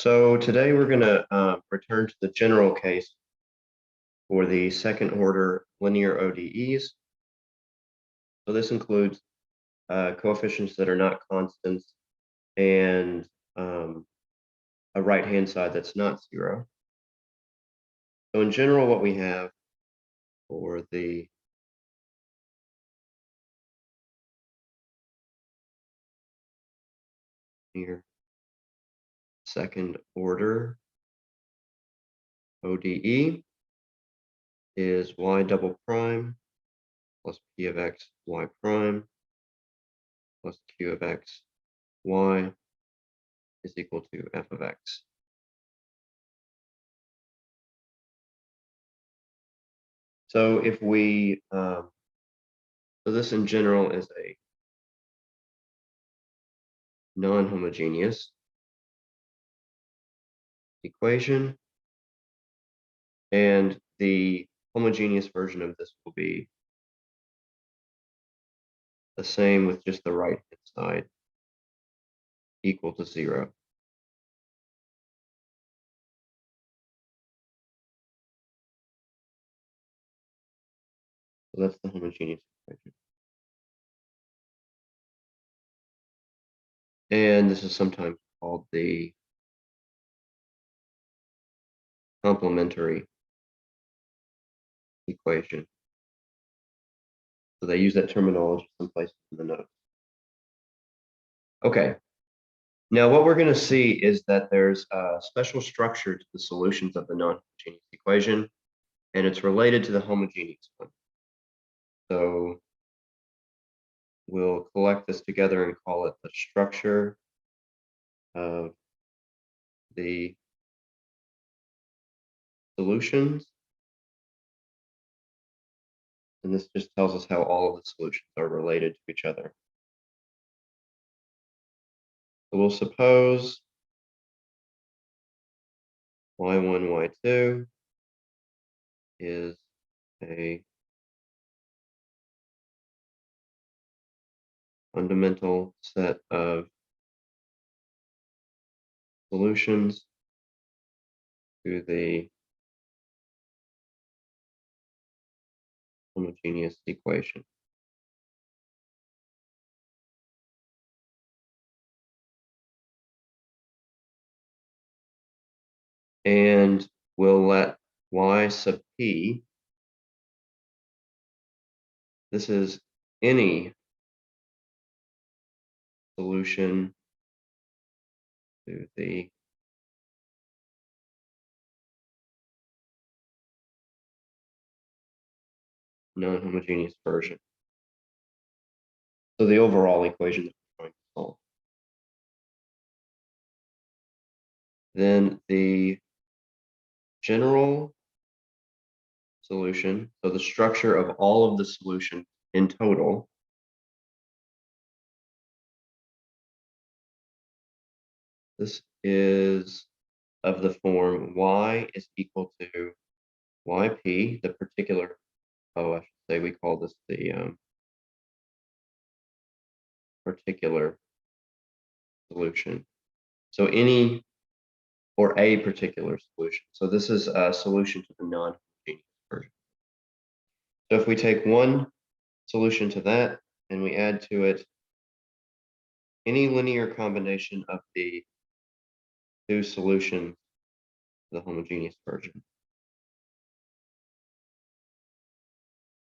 So today we're going to return to the general case for the second order linear ODEs. So this includes coefficients that are not constants and a right-hand side that's not zero. So in general, what we have for the linear second order ODE is y double prime plus p of x y prime plus q of x y is equal to f of x. So if we, so this in general is a non-homogeneous equation, and the homogeneous version of this will be the same with just the right hand side equal to 0. So that's the homogeneous equation. And this is sometimes called the complementary equation. So they use that terminology someplace in the notes. Okay. Now what we're going to see is that there's a special structure to the solutions of the non-homogeneous equation, and it's related to the homogeneous one. So we'll collect this together and call it the structure of the solutions. And this just tells us how all of the solutions are related to each other. So we'll suppose y1, y2 is a fundamental set of solutions to the homogeneous equation. And we'll let y sub p, this is any solution to the non-homogeneous version. So the overall equation that we're trying to solve. Then the general solution, so the structure of all of the solutions in total, this is of the form y is equal to yp, the particular, I should say we call this the particular solution. So any or a particular solution. So this is a solution to the non-homogeneous version. So if we take one solution to that and we add to it any linear combination of the two solutions to the homogeneous version,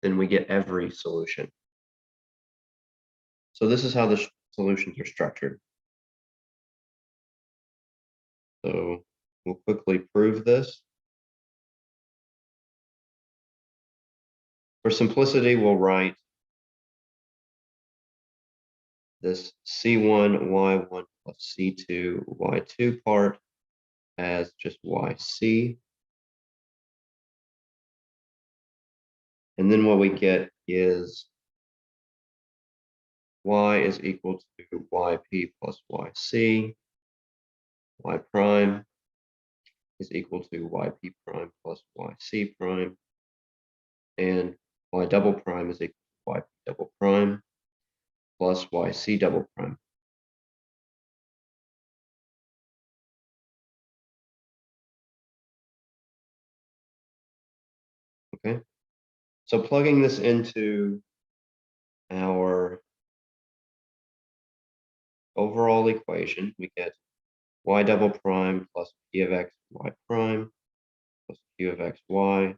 then we get every solution. So this is how the solutions are structured. So we'll quickly prove this. For simplicity, we'll write this C1 Y1 plus C2 Y2 part as just YC. And then what we get is y is equal to yp plus yc. Y prime is equal to yp prime plus yc prime. And y double prime is equal to yp double prime plus yc double prime. Okay. So plugging this into our overall equation, we get y double prime plus p of x y prime plus q of x y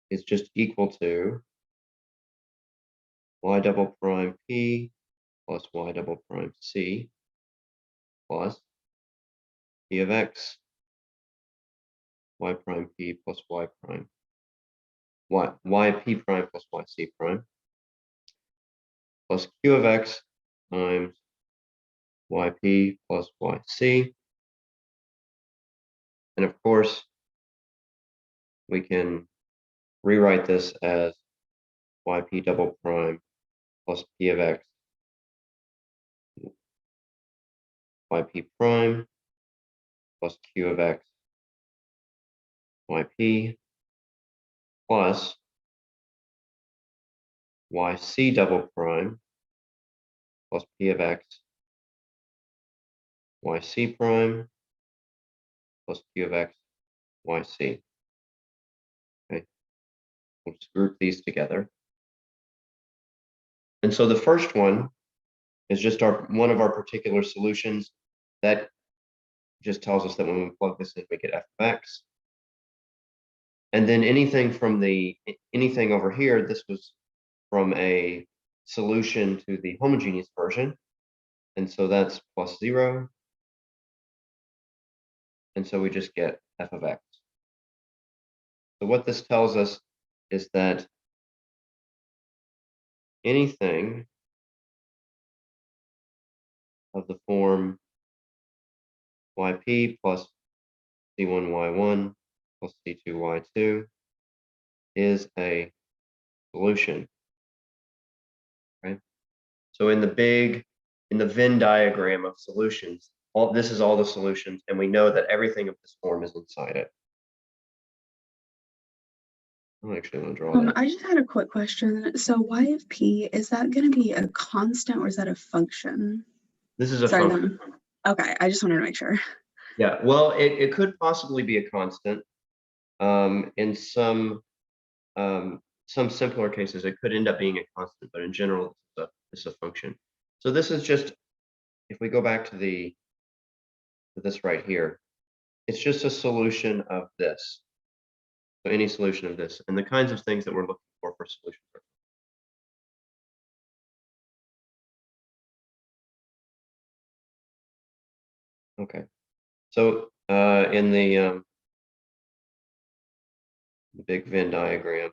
is just equal to y double prime p plus y double prime c plus p of x y prime p plus y prime y p prime plus y c prime plus q of x times yp plus yc. And of course, we can rewrite this as yp double prime plus p of x yp prime plus q of x yp plus yc double prime plus p of x yc prime plus q of x yc. Okay, we'll just group these together. And so the first one is just one of our particular solutions that just tells us that when we plug this in, we get f of x. And then anything over here, this was from a solution to the homogeneous version. And so that's plus 0. And so we just get f of x. So what this tells us is that anything of the form yp plus c1 y1 plus c2 y2 is a solution, right? So in the Venn diagram of solutions, this is all the solutions, and we know that everything of this form is inside it. I'm actually going to draw that. I just had a quick question. So y of p, is that going to be a constant or is that a function? This is a function. Okay, I just wanted to make sure. Yeah, well, it could possibly be a constant. In some simpler cases, it could end up being a constant, but in general, it's a function. So this is just, if we go back to this right here, it's just a solution of this. So any solution of this, and the kinds of things that we're looking for solutions. Okay, so in the big Venn diagram,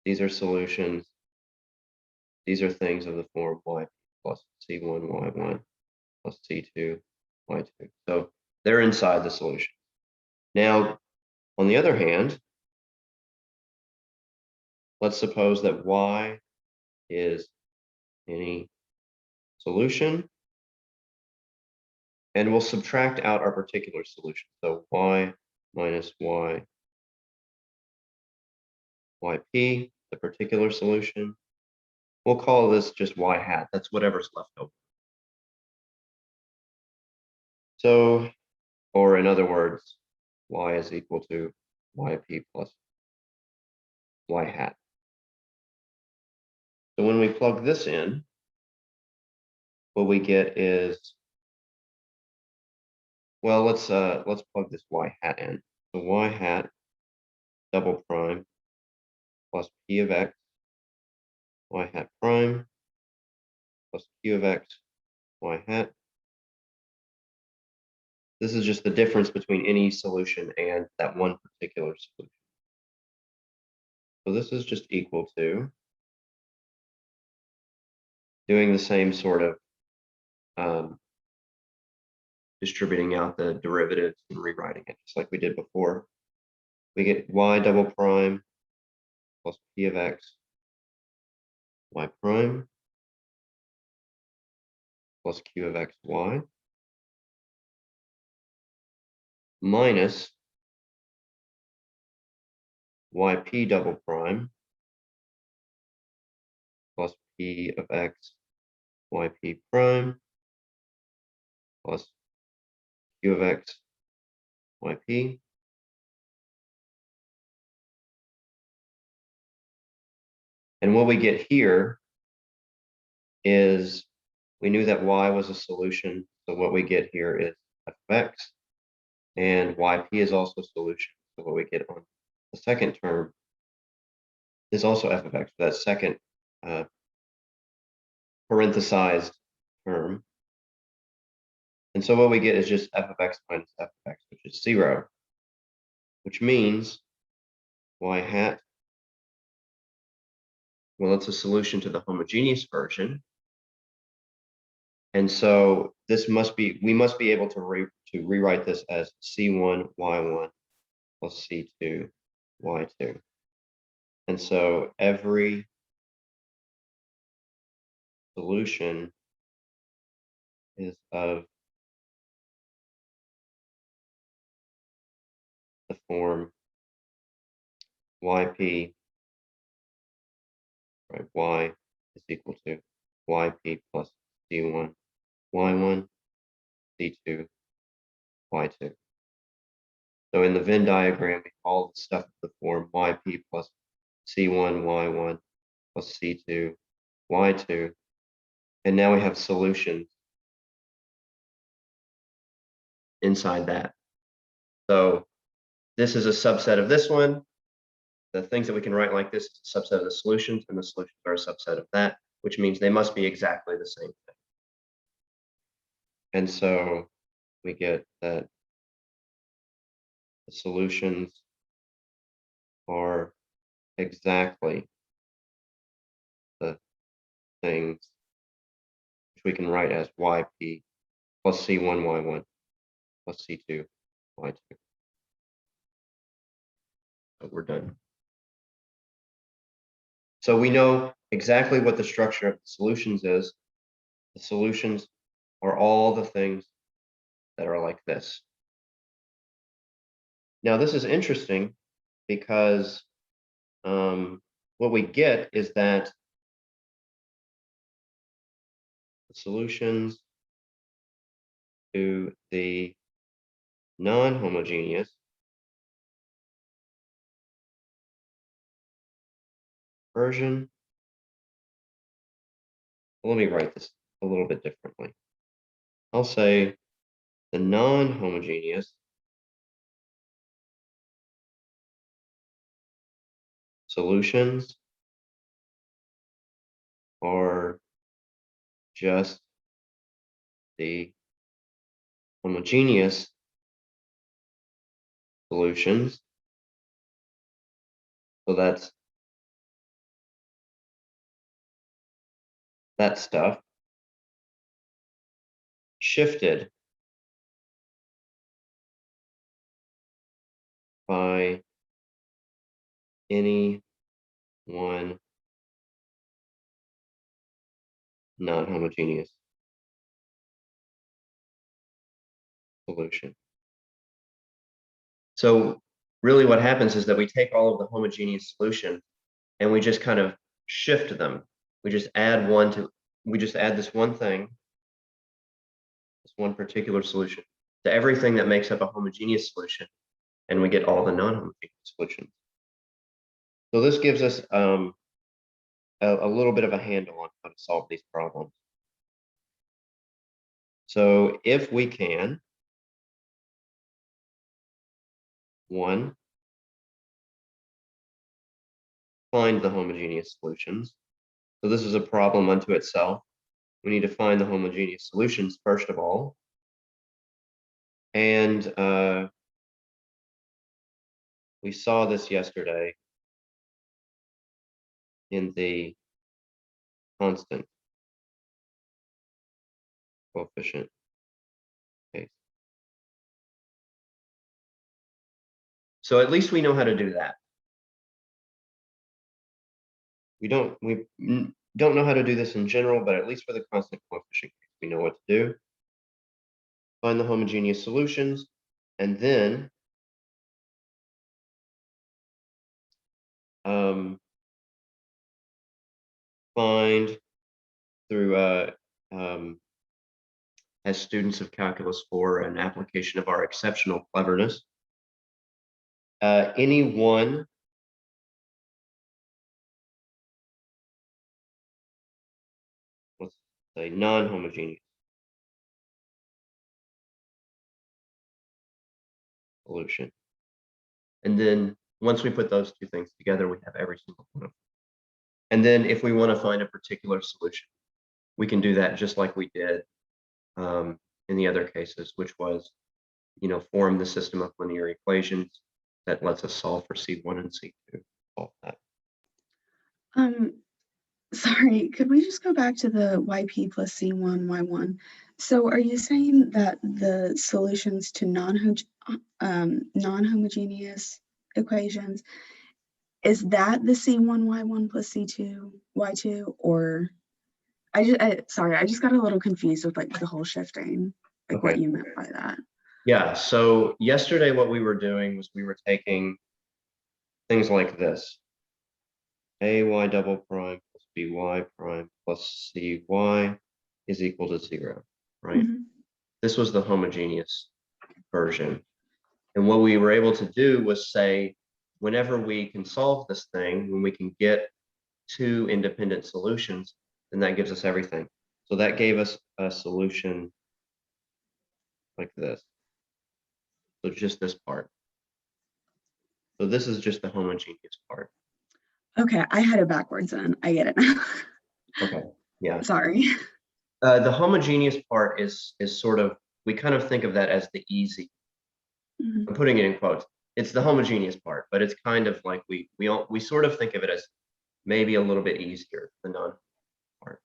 these are solutions. These are things of the form y plus c1 y1 plus c2 y2. So they're inside the solution. Now, on the other hand, let's suppose that y is any solution, and we'll subtract out our particular solution. So y minus yp, the particular solution. We'll call this just y hat. That's whatever's left over. So, or in other words, y is equal to yp plus y hat. So when we plug this in, what we get is, well, let's plug this y hat in. So y hat double prime plus p of x y hat prime plus q of x y hat. This is just the difference between any solution and that one particular solution. So this is just equal to doing the same sort of distributing out the derivatives and rewriting it, just like we did before. We get y double prime plus p of x y prime plus q of x y minus yp double prime plus p of x yp prime plus q of x yp And what we get here is we knew that y was a solution. So what we get here is f of x, and yp is also a solution. So what we get on the second term is also f of x, that second parenthesized term. And so what we get is just f of x minus f of x, which is 0, which means y hat, well, it's a solution to the homogeneous version. And so this must be, we must be able to rewrite this as C1 Y1 plus C2 Y2. And so every solution is of the form YP, right? Y is equal to YP plus C1 Y1 C2 Y2. So in the Venn diagram, we call the stuff the form YP plus C1 Y1 plus C2 Y2. And now we have solutions inside that. So this is a subset of this one. The things that we can write like this is a subset of the solutions, and the solutions are a subset of that, which means they must be exactly the same thing. And so we get that the solutions are exactly the things which we can write as yp plus c1 y1 plus c2 y2. So we're done. So we know exactly what the structure of the solutions is. The solutions are all the things that are like this. Now, this is interesting because what we get is that the solutions to the non-homogeneous version, well, let me write this a little bit differently. I'll say the non-homogeneous solutions are just the homogeneous solutions. So that's that stuff shifted by any one non-homogeneous solution. So really what happens is that we take all of the homogeneous solutions and we just kind of shift them. We just add this one thing, this one particular solution, to everything that makes up a homogeneous solution, and we get all the non-homogeneous solutions. So this gives us a little bit of a handle on how to solve these problems. So if we can, one, find the homogeneous solutions. So this is a problem unto itself. We need to find the homogeneous solutions first of all. And we saw this yesterday in the constant coefficient case. So at least we know how to do that. We don't know how to do this in general, but at least for the constant coefficient case, we know what to do. Find the homogeneous solutions, and then find through as students of Calculus 4, an application of our exceptional cleverness, any one say non-homogeneous solution. And then once we put those two things together, we have every single one of them. And then if we want to find a particular solution, we can do that just like we did in the other cases, which was, form the system of linear equations that lets us solve for C1 and C2. Solve that. Sorry, could we just go back to the YP plus C1, Y1? So are you saying that the solutions to non-homogeneous equations, is that the C1, Y1 plus C2, Y2? Or sorry, I just got a little confused with like the whole shifting, like what Okay. you meant by that. Yeah, so yesterday what we were doing was we were taking things like this. AY double prime plus BY prime plus CY is equal to 0, right? Mhm. This was the homogeneous version. And what we were able to do was say, whenever we can solve this thing, when we can get two independent solutions, then that gives us everything. So that gave us a solution like this. So just this part. So this is just the homogeneous part. Okay, I had it backwards then. I get it now. Okay, yeah. Sorry. The homogeneous part is sort of, we kind of think of that as the easy. Mhm. I'm putting it in quotes. It's the homogeneous part, but it's kind of like we sort of think of it as maybe a little bit easier, the non part.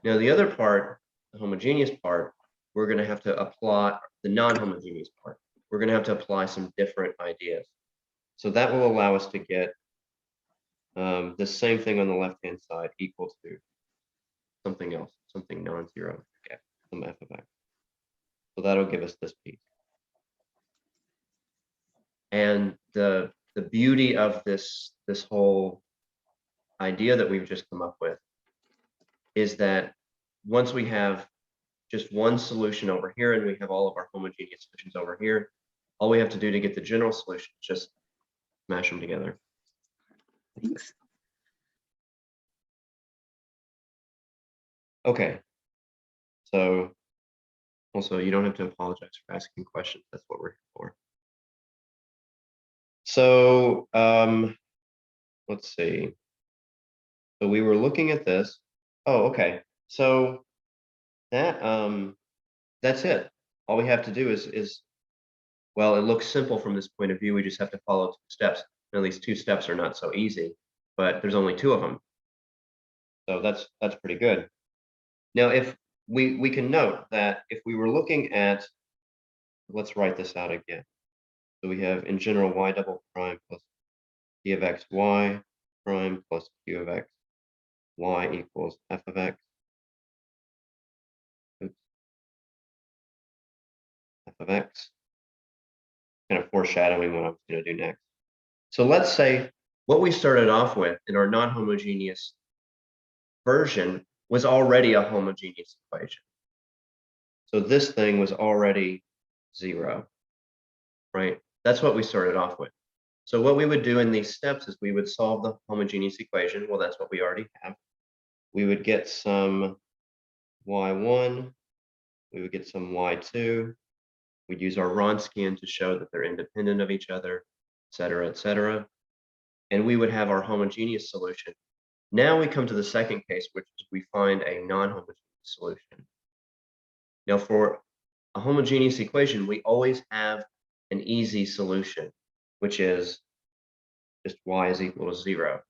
Now the other part, the homogeneous part, we're going to have to apply the non-homogeneous part. We're going to have to apply some different ideas. So that will allow us to get the same thing on the left-hand side equal to something else, something non-zero, okay, some f of x. So that'll give us this piece. And the beauty of this whole idea that we've just come up with is that once we have just one solution over here and we have all of our homogeneous solutions over here, all we have to do to get the general solution is just smash them together. Thanks. Okay. So also, you don't have to apologize for asking questions. That's what we're here for. So let's see. So we were looking at this. Oh, okay. So that that's it. All we have to do is well, it looks simple from this point of view. We just have to follow 2 steps. At least 2 steps are not so easy, but there's only 2 of them. So that's pretty good. Now, if we can note that if we were looking at, let's write this out again. So we have in general y double prime plus p of x y prime plus q of x y equals f of x. Oops. F of x. Kind of foreshadowing what I was going to do next. So let's say what we started off with in our non-homogeneous version was already a homogeneous equation. So this thing was already 0, right? That's what we started off with. So what we would do in these steps is we would solve the homogeneous equation. Well, that's what we already have. We would get some y1, we would get some y2. We'd use our Wronskian to show that they're independent of each other, et cetera, et cetera. And we would have our homogeneous solution. Now we come to the second case, which is we find a non-homogeneous solution. Now for a homogeneous equation, we always have an easy solution, which is just y is equal to 0.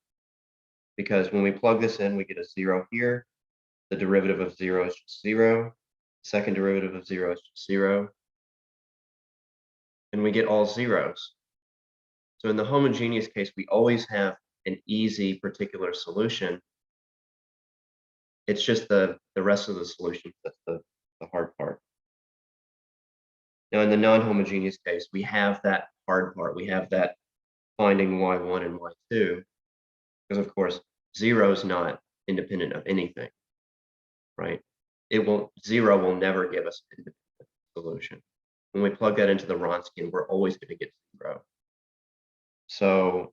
Because when we plug this in, we get a 0 here. The derivative of 0 is just 0. Second derivative of 0 is just 0. And we get all zeros. So in the homogeneous case, we always have an easy particular solution. It's just the rest of the solution that's the hard part. Now in the non-homogeneous case, we have that hard part. We have that finding y1 and y2, because of course, 0 is not independent of anything, right? 0 will never give us an independent solution. When we plug that into the Wronskian, we're always going to get 0. So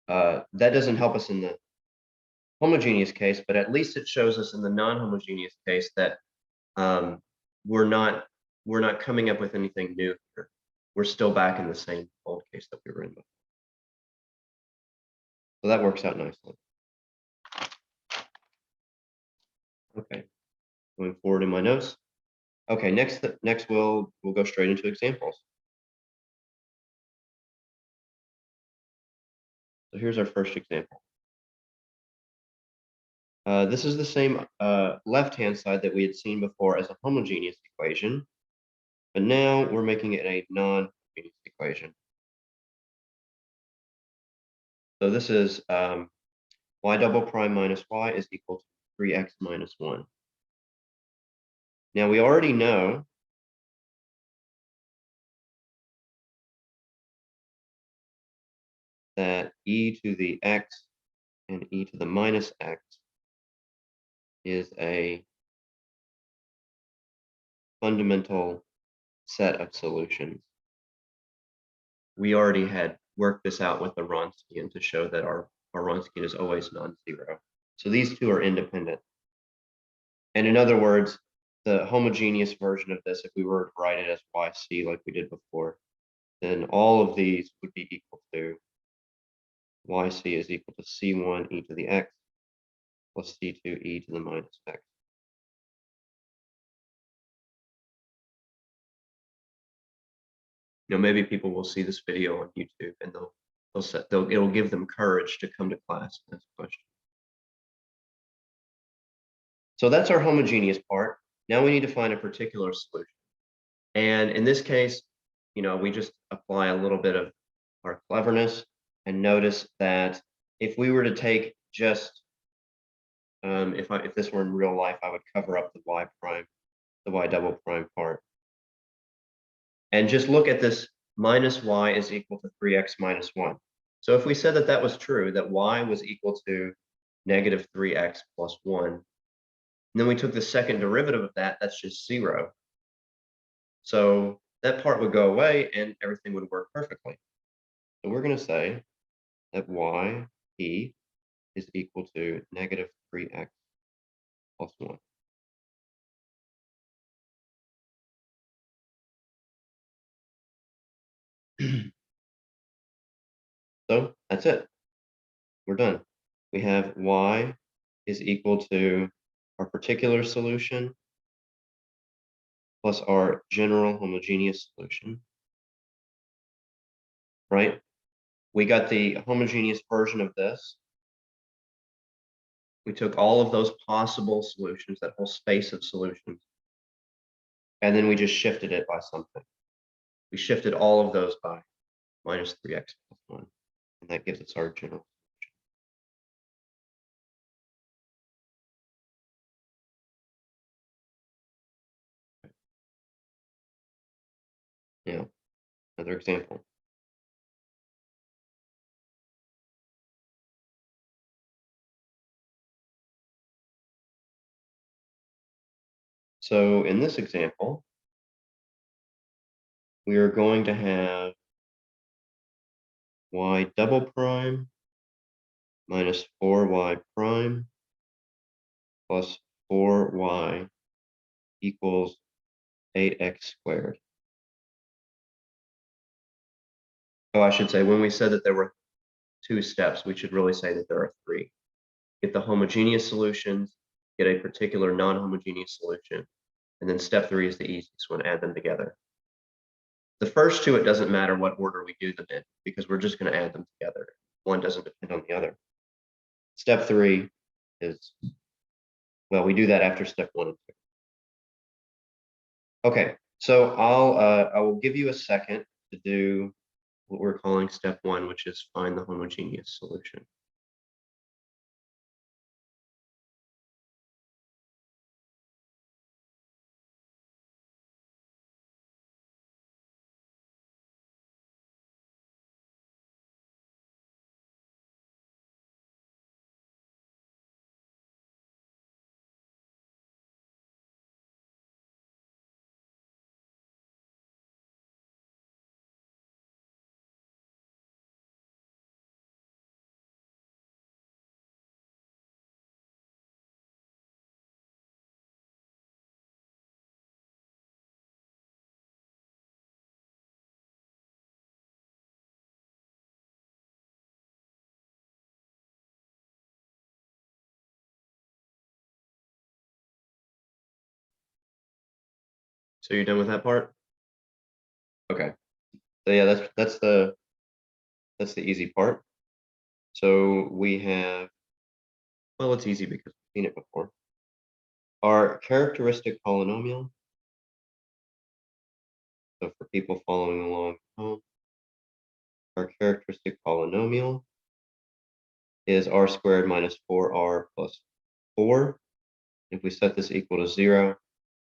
that doesn't help us in the homogeneous case, but at least it shows us in the non-homogeneous case that we're not coming up with anything new here. We're still back in the same old case that we were in before. So that works out nicely. Okay, going forward in my notes. Okay, next we'll go straight into examples. So here's our first example. This is the same left-hand side that we had seen before as a homogeneous equation, but now we're making it a non-homogeneous equation. So this is y double prime minus y is equal to 3x minus 1. Now we already know that e to the x and e to the minus x is a fundamental set of solutions. We already had worked this out with the Wronskian to show that our Wronskian is always non-zero. So these two are independent. And in other words, the homogeneous version of this, if we were to write it as yc like we did before, then all of these would be equal to yc is equal to c1 e to the x plus c2 e to the minus x. You know, maybe people will see this video on YouTube and it'll give them courage to come to class and ask questions. So that's our homogeneous part. Now we need to find a particular solution. And in this case, you know, we just apply a little bit of our cleverness and notice that if we were to take just, if this were in real life, I would cover up the y prime, the y double prime part. And just look at this minus y is equal to 3x minus 1. So if we said that that was true, that y was equal to negative 3x plus 1, and then we took the second derivative of that, that's just 0. So that part would go away and everything would work perfectly. So we're going to say that y e is equal to negative 3x plus 1. So that's it. We're done. We have y is equal to our particular solution plus our general homogeneous solution, right? We got the homogeneous version of this. We took all of those possible solutions, that whole space of solutions, and then we just shifted it by something. We shifted all of those by minus 3x plus 1, and that gives us our general solution. Now, another example. So in this example, we are going to have y double prime minus 4y prime plus 4y equals 8x squared. Oh, I should say, when we said that there were 2 steps, we should really say that there are 3. Get the homogeneous solutions, get a particular non-homogeneous solution, and then step 3 is the easiest one, add them together. The first 2, it doesn't matter what order we do them in, because we're just going to add them together. One doesn't depend on the other. Step 3 is, well, we do that after step 1 and 2. Okay, so I will give you a second to do what we're calling step 1, which is find the homogeneous solution. So you're done with that part? Okay. So yeah, that's the easy part. So we have, well, it's easy because we've seen it before. Our characteristic polynomial. So for people following along at home, our characteristic polynomial is r squared minus 4r plus 4. If we set this equal to 0,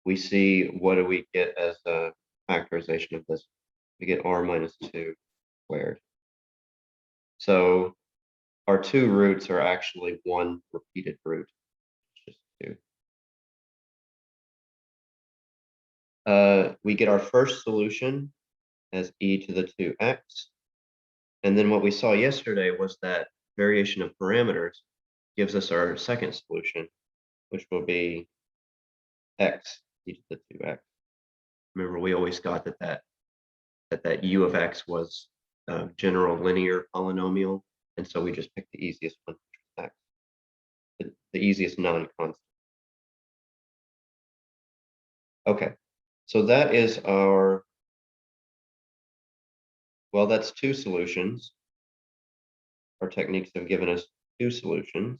we see what do we get as a factorization of this? We get r minus 2 squared. So our two roots are actually one repeated root, just 2. We get our first solution as e to the 2x. And then what we saw yesterday was that variation of parameters gives us our second solution, which will be x e to the 2x. Remember, we always got that u of x was a general linear polynomial, and so we just picked the easiest one, x, the easiest non-constant. Okay, so that is our, well, that's two solutions. Our techniques have given us two solutions.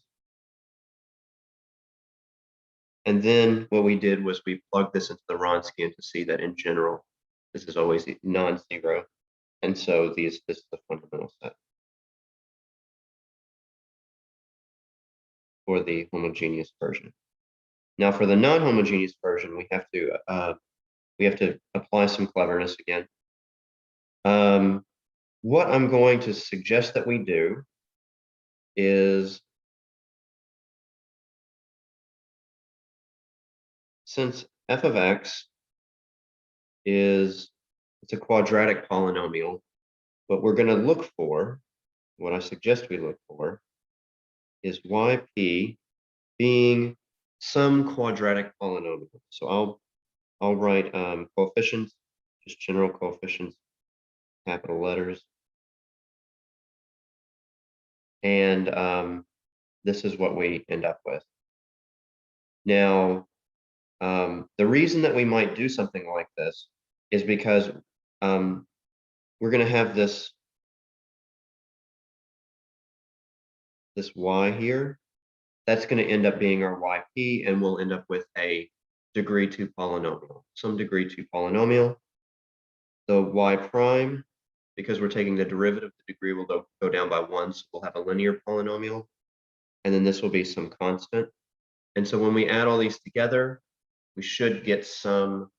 And then what we did was we plugged this into the Wronskian to see that in general, this is always non-zero. And so this is the fundamental set for the homogeneous version. Now for the non-homogeneous version, we have to apply some cleverness again. What I'm going to suggest that we do is, since f of x it's a quadratic polynomial, what we're going to look for, what I suggest we look for, is yp being some quadratic polynomial. So I'll write coefficients, just general coefficients, capital letters, and this is what we end up with. Now, the reason that we might do something like this is because we're going to have this y here. That's going to end up being our yp, and we'll end up with a degree 2 polynomial, some degree 2 polynomial. The y prime, because we're taking the derivative, the degree will go down by 1, so we'll have a linear polynomial, and then this will be some constant. And so when we add all these together, we should get some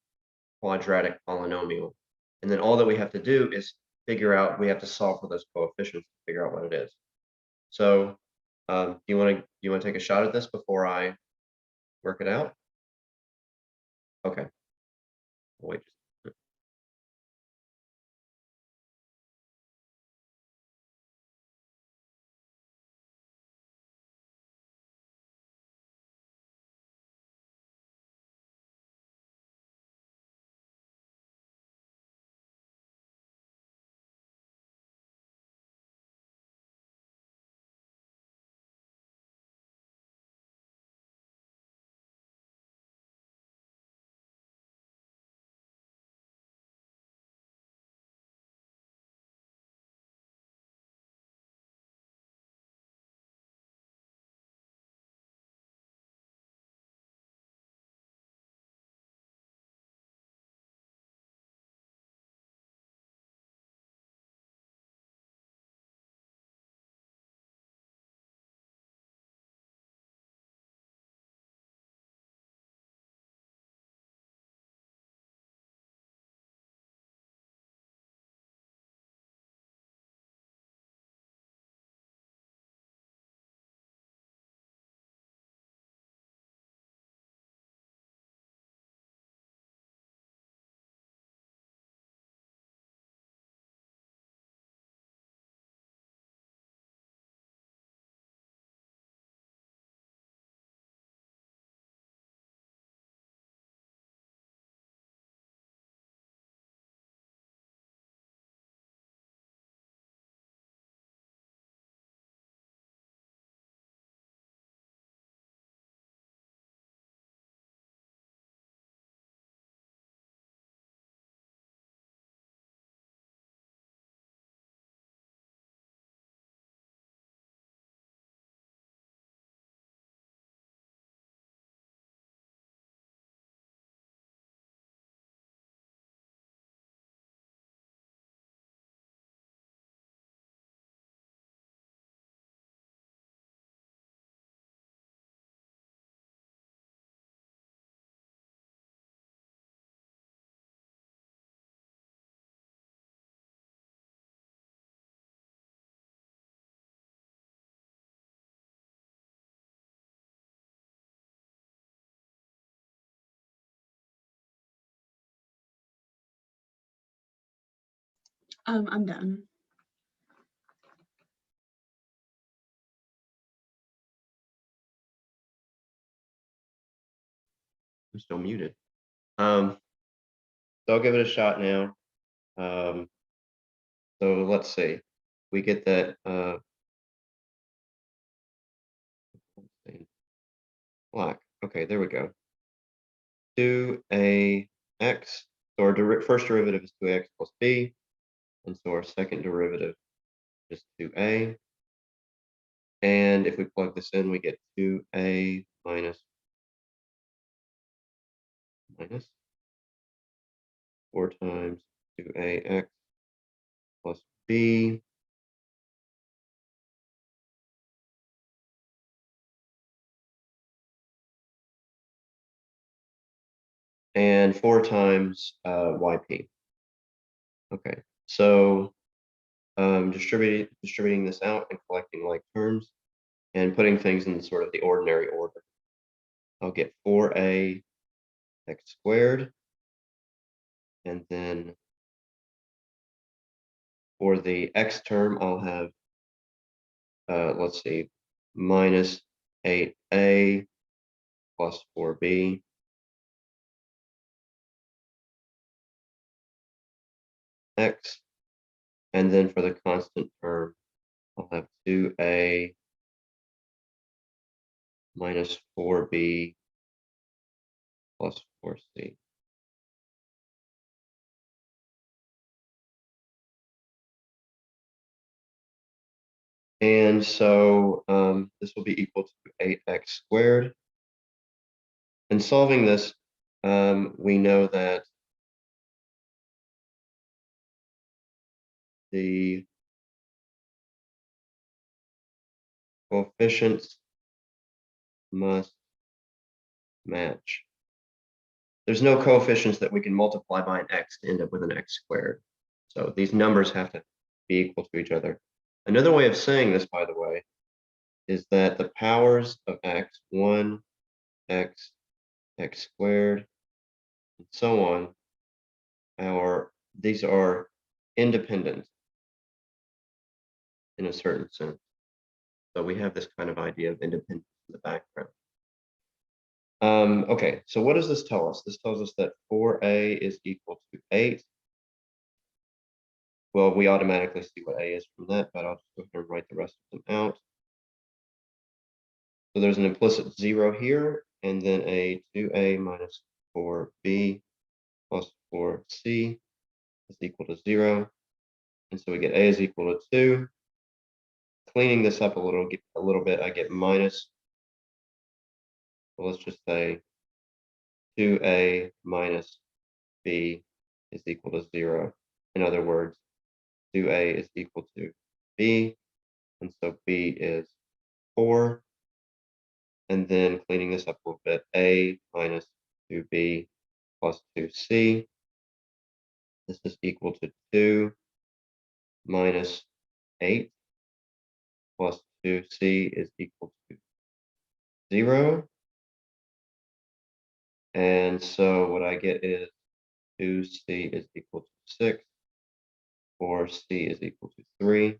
quadratic polynomial. And then all that we have to do is figure out, we have to solve for those coefficients to figure out what it is. So do you want to take a shot at this before I work it out? Okay. Wait. I'm done. I'm still muted. So I'll give it a shot now. So let's see. We get that. Let's see. Black. Okay, there we go. 2ax. So our first derivative is 2x plus b, and so our second derivative is 2a. And if we plug this in, we get 2a minus 4 times 2ax plus b. And 4 times yp. Okay, so distributing this out and collecting like terms and putting things in sort of the ordinary order. I'll get 4a x squared, and then for the x term, I'll have, let's see, minus 8a plus 4b. X, and then for the constant term, I'll have 2a minus 4b plus 4c. And so this will be equal to 8x squared. And solving this, we know that the coefficients must match. There's no coefficients that we can multiply by an x to end up with an x squared. So these numbers have to be equal to each other. Another way of saying this, by the way, is that the powers of x, 1, x, x squared, and so on, these are independent in a certain sense. So we have this kind of idea of independence in the background. Okay, so what does this tell us? This tells us that 4a is equal to 8. Well, we automatically see what a is from that, but I'll just go ahead and write the rest of them out. So there's an implicit 0 here, and then a 2a minus 4b plus 4c is equal to 0. And so we get a is equal to 2. Cleaning this up a little bit, I get minus, well, let's just say 2a minus b is equal to 0. In other words, 2a is equal to b, and so b is 4. And then cleaning this up a little bit, a minus 2b plus 2c. This is equal to 2 minus 8 plus 2c is equal to 0. And so what I get is 2c is equal to 6, 4c is equal to 3.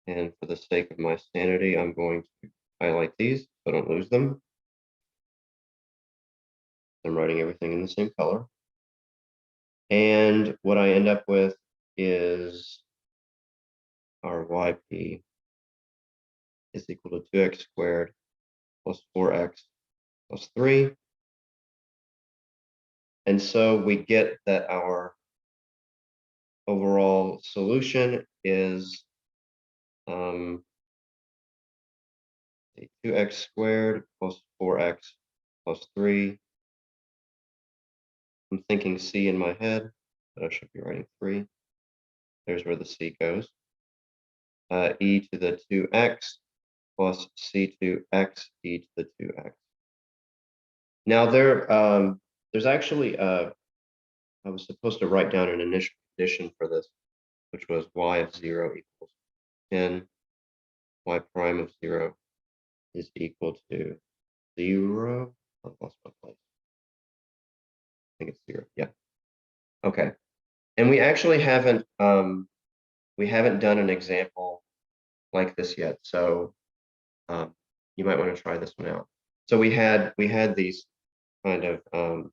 And for the sake of my sanity, I'm going to highlight these so I don't lose them. I'm writing everything in the same color. And what I end up with is our yp is equal to 2x squared plus 4x plus 3. And so we get that our overall solution is 2x squared plus 4x plus 3. I'm thinking c in my head, but I should be writing 3. There's where the c goes. E to the 2x plus c2x e to the 2x. Now there's actually I was supposed to write down an initial condition for this, which was y of 0 equals 10, y prime of 0 is equal to 0. I've lost my place. I think it's 0. Yeah. Okay. And we actually haven't done an example like this yet. So you might want to try this one out. So we had these kind of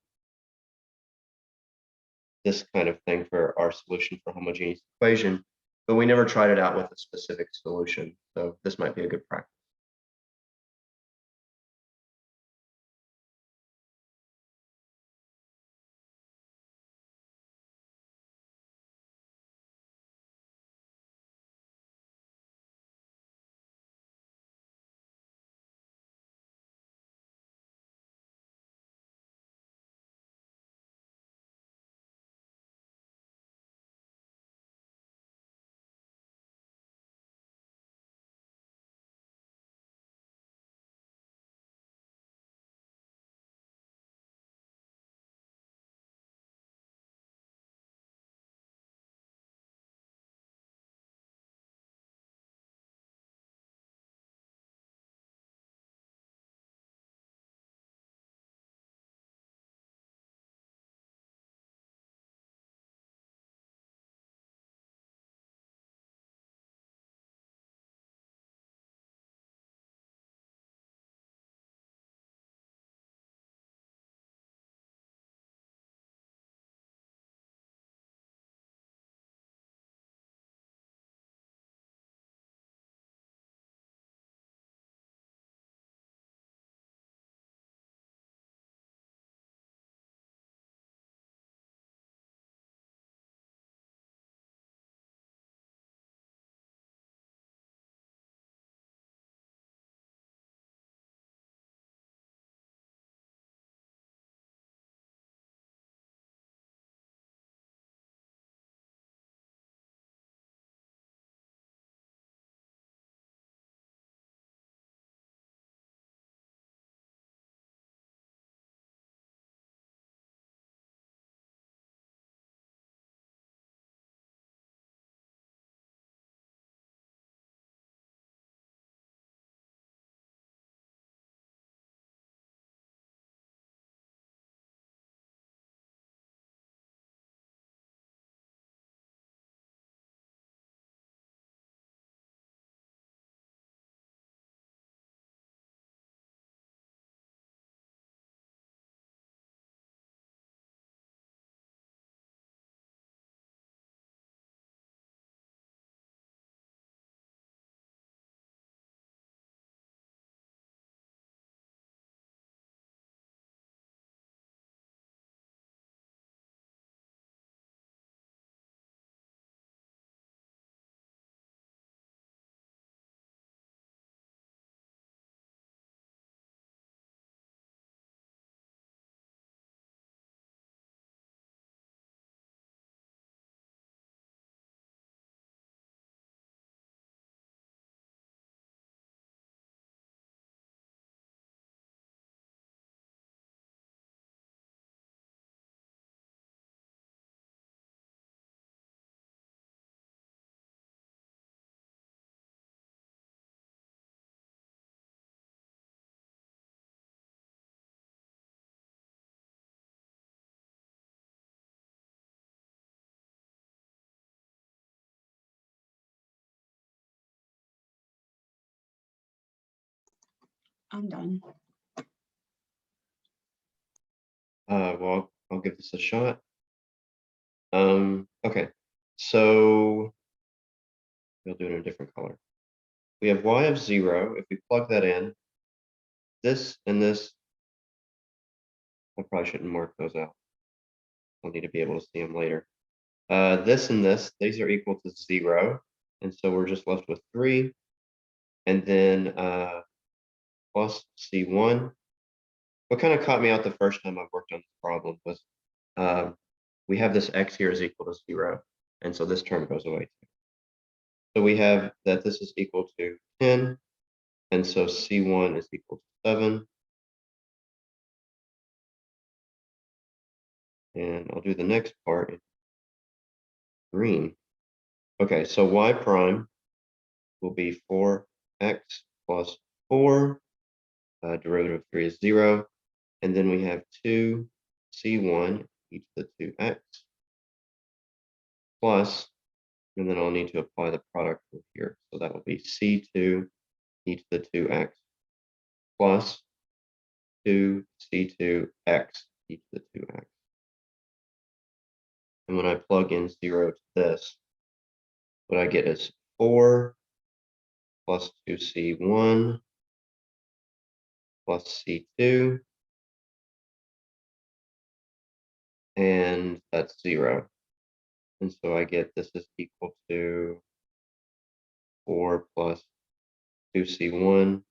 this kind of thing for our solution for homogeneous equation, but we never tried it out with a specific solution. So this might be a good practice. I'm done. Well, I'll give this a shot. Okay, so we'll do it in a different color. We have y of 0. If we plug that in, this and this, I probably shouldn't mark those out. I'll need to be able to see them later. This and this, these are equal to 0. And so we're just left with 3. And then plus C1. What kind of caught me out the first time I worked on this problem was we have this x here is equal to 0. And so this term goes away. So we have that this is equal to 10. And so C1 is equal to 7. And I'll do the next part in green. Okay, so y prime will be 4x plus 4. Derivative of 3 is 0. And then we have 2 C1 equals to 2x. plus, and then I'll need to apply the product rule here. So that will be C2 e to the 2x plus 2C2x e to the 2x. And when I plug in 0 to this, what I get is 4 plus 2C1 plus C2, and that's 0. And so I get this is equal to 4 plus 2C1.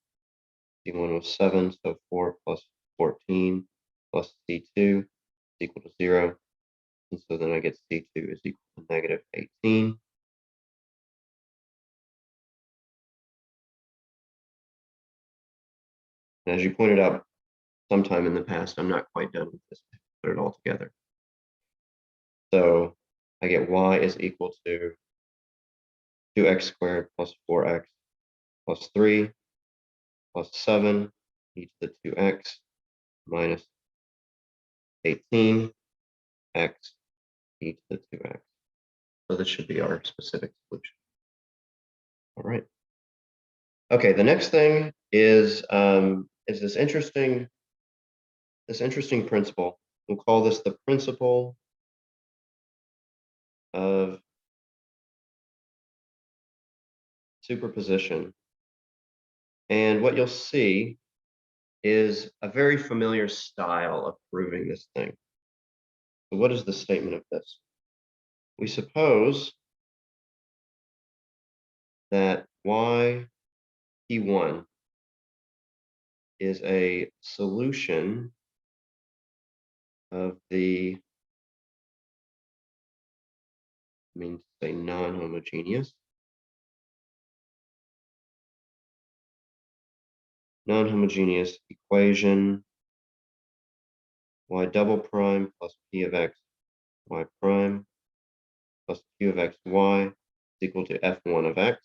C1 was 7, so 4 plus 14 plus C2 is equal to 0. And so then I get C2 is equal to negative 18. And as you pointed out sometime in the past, I'm not quite done with this. Put it all together. So I get y is equal to 2x squared plus 4x plus 3 plus 7 e to the 2x minus 18x e to the 2x. So this should be our specific solution. All right. Okay, the next thing is this interesting principle. We'll call this the principle of superposition. And what you'll see is a very familiar style of proving this thing. So what is the statement of this? We suppose that P1 is a solution of the, say non-homogeneous equation y double prime plus p of x y prime plus q of x y is equal to f1 of x.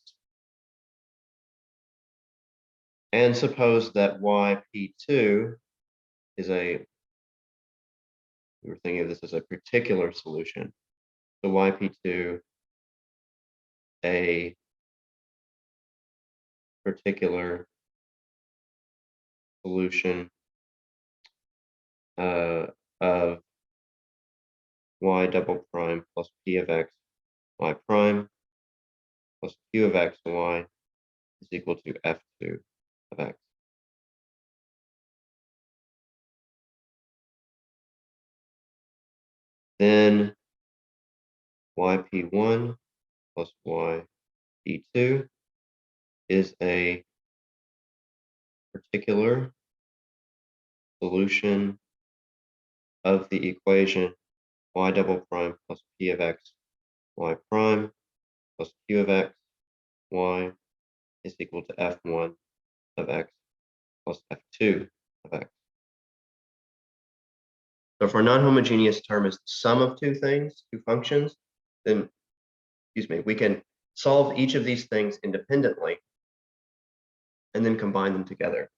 And suppose that yp2 is we were thinking of this as a particular solution. So yp2, a particular solution of y double prime plus p of x y prime plus q of x y is equal to f2 of x. Then yp1 plus yp2 is a particular solution of the equation y double prime plus p of x y prime plus q of x y is equal to f1 of x plus f2 of x. So if our non-homogeneous term is the sum of two functions, then, we can solve each of these things independently and then combine them together.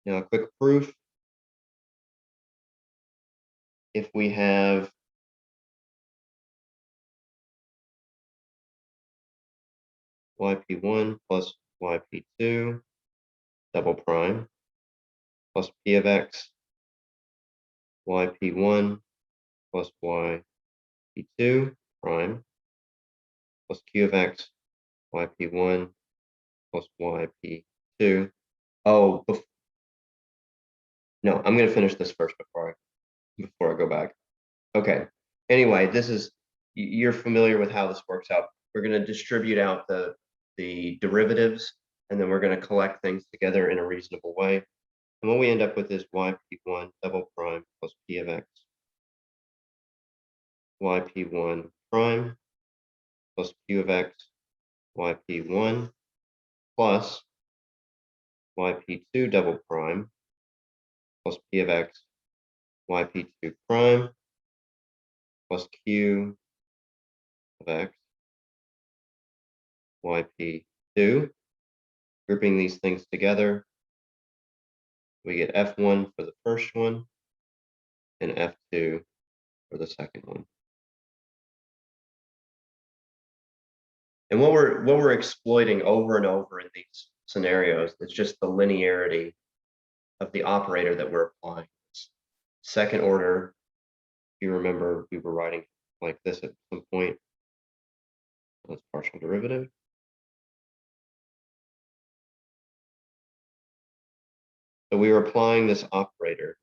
Now, a quick proof. If we have yp1 plus yp2 double prime plus p of x yp1 plus yp2 prime plus q of x yp1 plus yp2. Oh, no, I'm going to finish this first before I go back. Okay. Anyway, you're familiar with how this works out. We're going to distribute out the derivatives, and then we're going to collect things together in a reasonable way. And what we end up with is yp1 double prime plus p of x yp1 prime plus q of x yp1 plus yp2 double prime plus p of x yp2 prime plus q of x yp2. Grouping these things together, we get f1 for the first one and F2 for the second one. And what we're exploiting over and over in these scenarios is just the linearity of the operator that we're applying. Second order, if you remember, we were writing like this at some point. That's partial derivative. So we were applying this operator.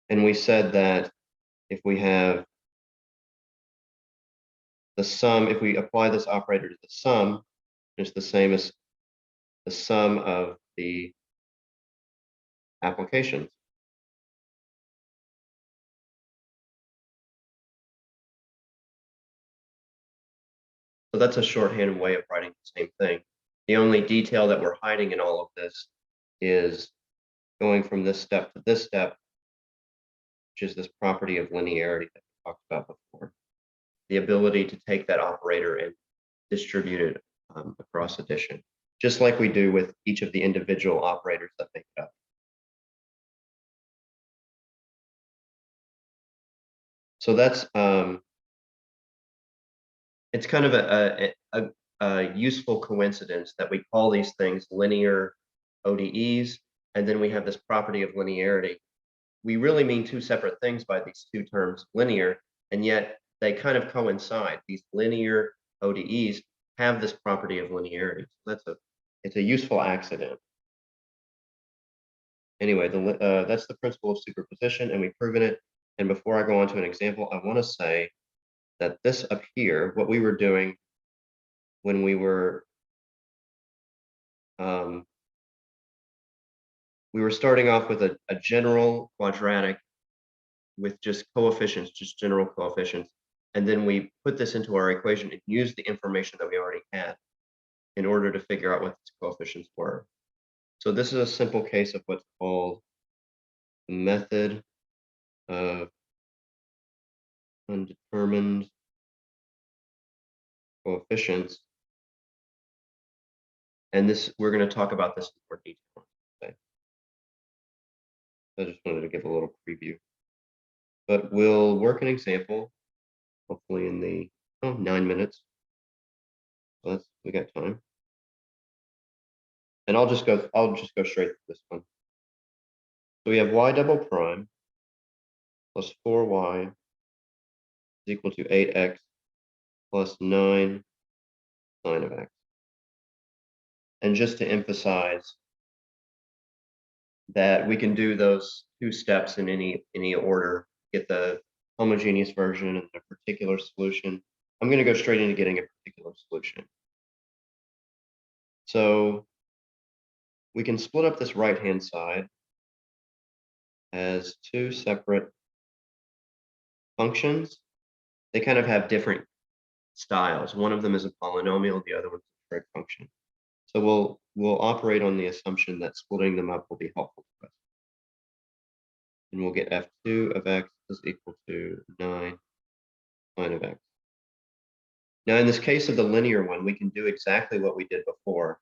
And we said that if we have the sum, if we apply this operator to the sum, it's the same as the sum of the applications. So that's a shorthand way of writing the same thing. The only detail that we're hiding in all of this is going from this step to this step, which is this property of linearity that we talked about before. The ability to take that operator and distribute it across addition, just like we do with each of the individual operators that make it up. So that's it's kind of a useful coincidence that we call these things linear ODEs, and then we have this property of linearity. We really mean two separate things by these two terms, linear, and yet they kind of coincide. These linear ODEs have this property of linearity. So it's a useful accident. Anyway, that's the principle of superposition, and we've proven it. And before I go on to an example, I want to say that this up here, what we were doing when we were starting off with a general quadratic with just coefficients, just general coefficients. And then we put this into our equation and used the information that we already had in order to figure out what these coefficients were. So this is a simple case of what's called the method of undetermined coefficients. And this, we're going to talk about this in more detail today. I just wanted to give a little preview. But we'll work an example, hopefully in the 9 minutes. So we got time. And I'll just go straight to this one. So we have y double prime plus 4y is equal to 8x plus 9 sine of x. And just to emphasize that we can do those two steps in any order, get the homogeneous version and a particular solution. I'm going to go straight into getting a particular solution. So we can split up this right-hand side as two separate functions. They kind of have different styles. One of them is a polynomial, the other one's a trig function. So we'll operate on the assumption that splitting them up will be helpful to us. And we'll get f2 of x is equal to 9 sine of x. Now, in this case of the linear one, we can do exactly what we did before,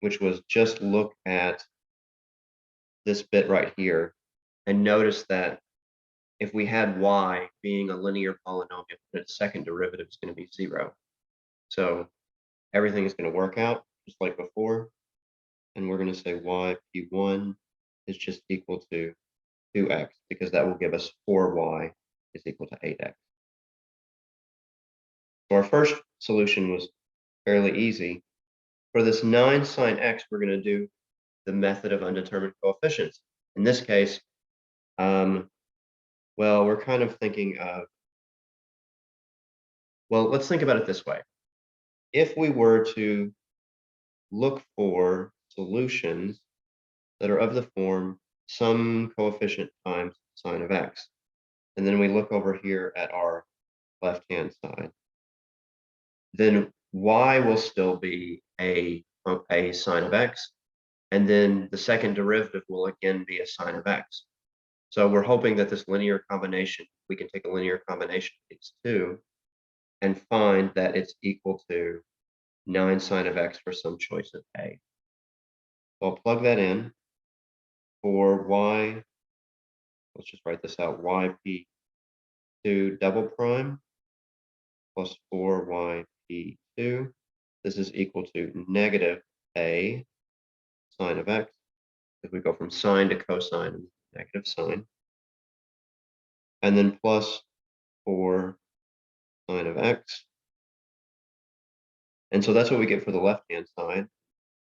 which was just look at this bit right here and notice that if we had y being a linear polynomial, its second derivative is going to be 0. So everything is going to work out just like before. And we're going to say y p1 is just equal to 2x, because that will give us 4y is equal to 8x. So our first solution was fairly easy. For this 9 sine x, we're going to do the method of undetermined coefficients. In this case, well, we're kind of thinking of, well, let's think about it this way. If we were to look for solutions that are of the form some coefficient times sine of x, and then we look over here at our left-hand side, then y will still be a sine of x, and then the second derivative will again be a sine of x. So we're hoping that this linear combination, we can take a linear combination of these two and find that it's equal to 9 sine of x for some choice of a. So I'll plug that in for y. Let's just write this out. yp2 double prime plus 4yp2. This is equal to negative a sine of x. If we go from sine to cosine, negative sine. And then plus 4 sine of x. And so that's what we get for the left-hand side,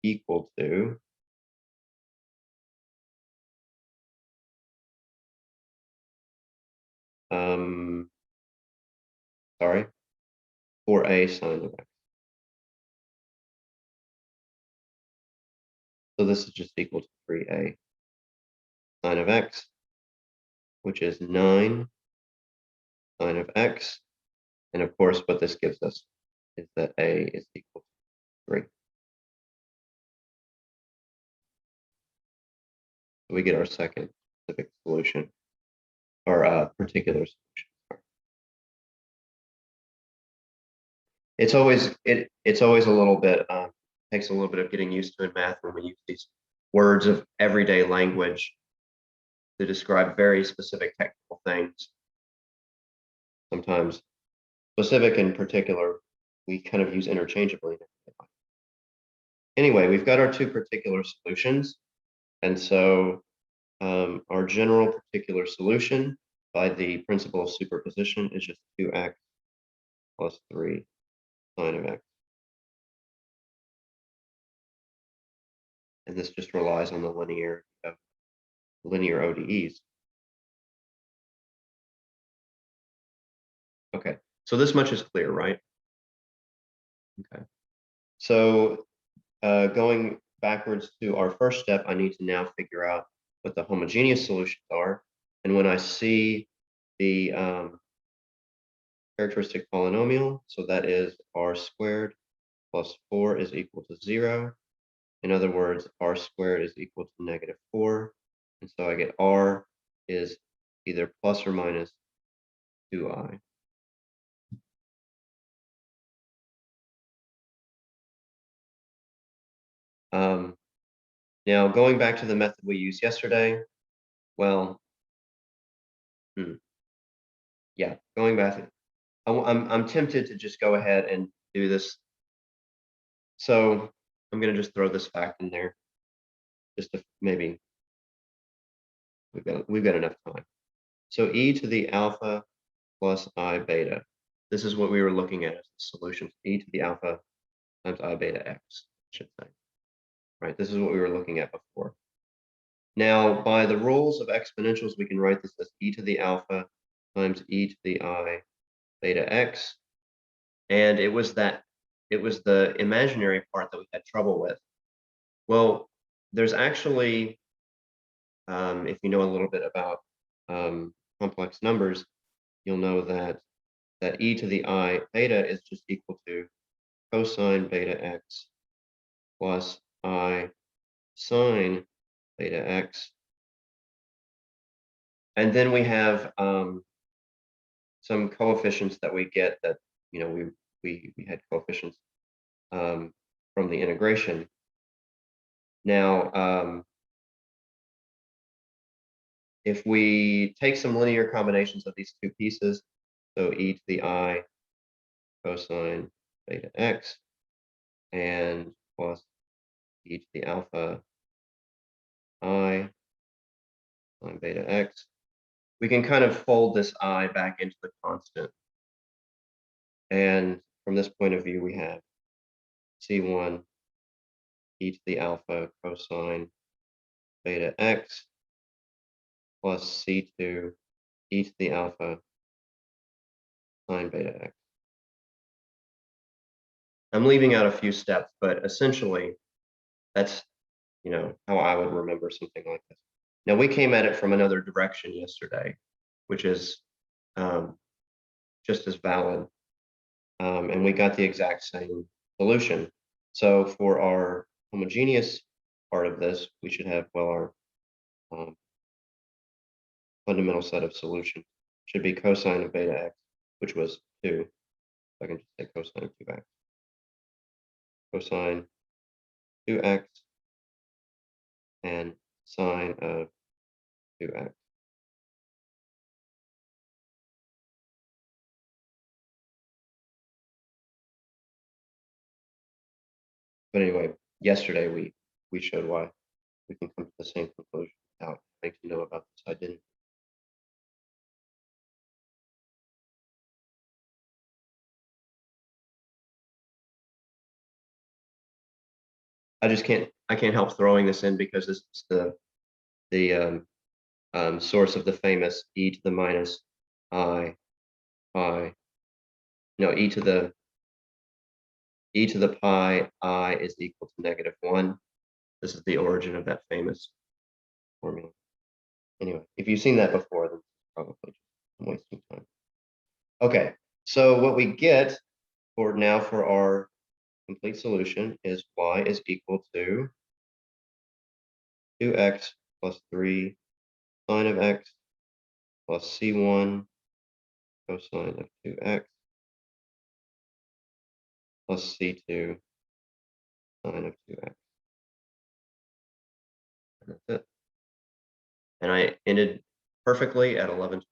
equal to sorry, 4a sine of x. So this is just equal to 3a sine of x, which is 9 sine of x. And of course, what this gives us is that a is equal to 3. So we get our second specific solution, or particular solution. It's always a little bit takes a little bit of getting used to in math when we use these words of everyday language to describe very specific technical things. Sometimes specific and particular we kind of use interchangeably. Anyway, we've got our two particular solutions, and so our general particular solution by the principle of superposition is just 2x plus 3 sine of x. And this just relies on the linear ODEs. Okay, so this much is clear, right? Okay. So going backwards to our first step, I need to now figure out what the homogeneous solutions are. And when I see the characteristic polynomial, so that is r squared plus 4 is equal to 0. In other words, r squared is equal to negative 4. And so I get r is either plus or minus 2i. Now, going back to the method we used yesterday, well, yeah, going back, I'm tempted to just go ahead and do this. So I'm going to just throw this fact in there, just to maybe we've got enough time. So e to the alpha plus I beta. This is what we were looking at as the solution. E to the alpha times I beta x, I should say. Right, this is what we were looking at before. Now, by the rules of exponentials, we can write this as e to the alpha times e to the I beta x. And it was the imaginary part that we had trouble with. Well, there's actually, if you know a little bit about complex numbers, you'll know that e to the I beta is just equal to cosine beta x plus I sine beta x. And then we have some coefficients that we get that, we had coefficients from the integration. Now, if we take some linear combinations of these two pieces, so e to the I cosine beta x and plus e to the alpha I sine beta x, we can kind of fold this I back into the constant. And from this point of view, we have C1 e to the alpha cosine beta x plus C2 e to the alpha sine beta x. I'm leaving out a few steps, but essentially that's, how I would remember something like this. Now, we came at it from another direction yesterday, which is just as valid. And we got the exact same solution. So for our homogeneous part of this, we should have, well, our fundamental set of solutions should be cosine of beta x, which was 2. So I can just say cosine of 2x. cosine 2x and sine of 2x. But anyway, yesterday we showed why we can come to the same conclusion without having to know about this identity. I can't help throwing this in because this is the source of the famous e to the minus I pi. No, e to the pi I is equal to -1. This is the origin of that famous formula. Anyway, if you've seen that before, then it's probably just wasting time. Okay, so what we get for our complete solution is y is equal to 2x plus 3 sine of x plus c1 cosine of 2x plus c2 sine of 2x. And that's it. And I ended perfectly at 11:12.